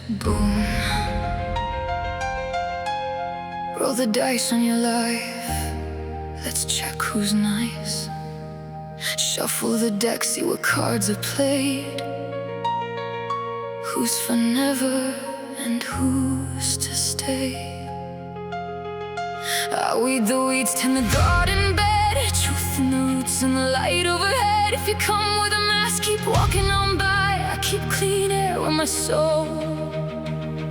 boom. Roll the dice on your life. Let's check who's nice. Shuffle the deck, see what cards are played. Who's for never and who's to stay? I weed the weeds, tend the garden bed. Truth in the roots and the light overhead. If you come with a mask, keep walking on by. I keep clean air where my soul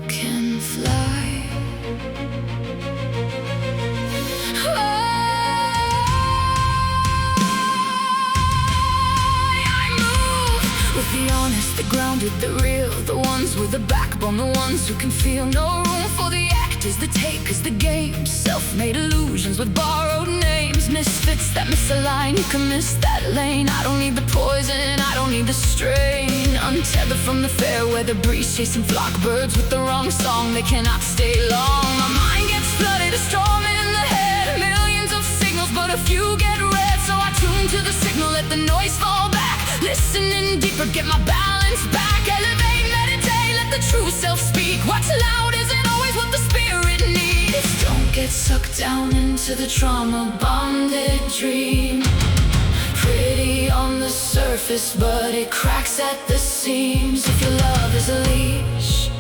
can fly. I move with the honest, the grounded, the real, the ones with a backbone, the ones who can feel. No room for the actors, the takers, the games. Self-made illusions with borrowed names. Misfits that misalign, you can miss that lane. I don't need the poison, I don't need the strain. Untether from the fair where the breeze chasing flock birds with the wrong song, they cannot stay long. My mind gets flooded, a storm in the head. Millions of signals, but a few get read. So I tune to the signal, let the noise fall back. Listening deeper, get my balance back. Elevate, meditate, let the true self speak. What's loud isn't always what the spirit needs. Don't get sucked down into the trauma-bonded dream. Pretty on the surface, but it cracks at the seams. If your love is a leash,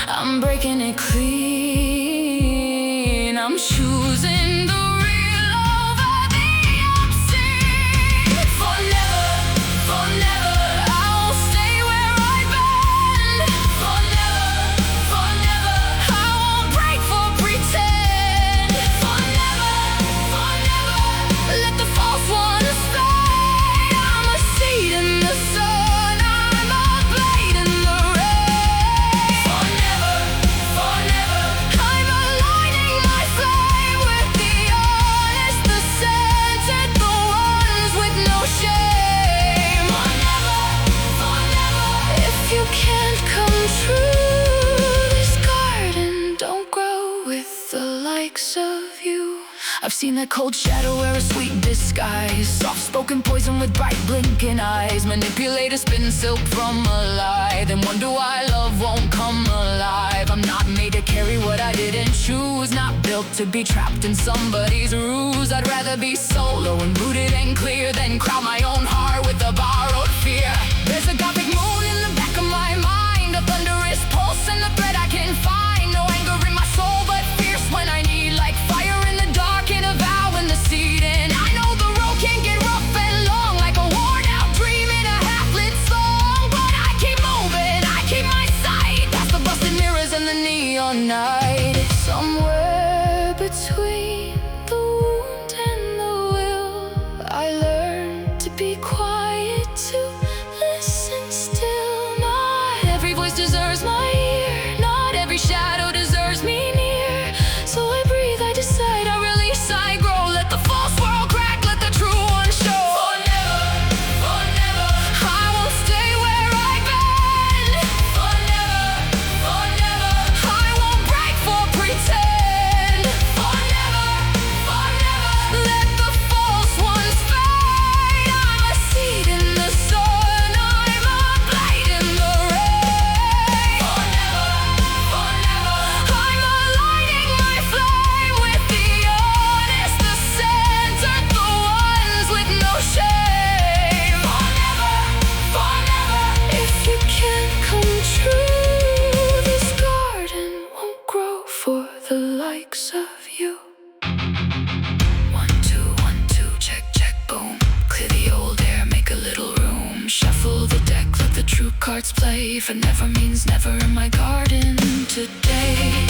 I'm breaking it clean. I'm choosing the real over the obscene. For never, I won't stay where I've been. For never, I won't break for pretend. For never, let the false ones fade. I'm a seed in the sun, I'm a blade in the rain. For never, I'm aligning my flame with the honest, the centered, the ones with no shame. For never, if you can't come true, this garden don't grow with the likes of you. I've seen that cold shadow wear a sweet disguise. Soft-spoken poison with bright blinking eyes. Manipulator spin silk from a lie. Then wonder why love won't come alive. I'm not made to carry what I didn't choose. Not built to be trapped in somebody's ruse. I'd rather be solo and rooted and clear than crowd my own heart with a borrowed fear. There's a Gothic moon in the back of my mind, a thunderous pulse and the thread I can find. No anger in my soul, but fierce when I need. Like fire in the dark and a vow in the seed. And I know the road can get rough and long, like a worn out dream in a half-lit song. But I keep moving, I keep my sight past the busted mirrors and the neon night. Somewhere between the wound and the will, I learned to be quiet, to listen still. Not every voice deserves my ear, not every shadow deserves me near. So I breathe, I decide, I release, I grow. Let the false world crack, let the true one show. For never, I won't stay where I've been. For never, I won't break for pretend. For never, let the false ones fade. I'm a seed in the sun, I'm a blade in the rain. For never, I'm aligning my flame with the honest, the centered, the ones with no shame. For never, if you can't come true, this garden won't grow for the likes of you. 1, 2, check, boom. Clear the old air, make a little room. Shuffle the deck, let the true cards play. For never means never in my garden today.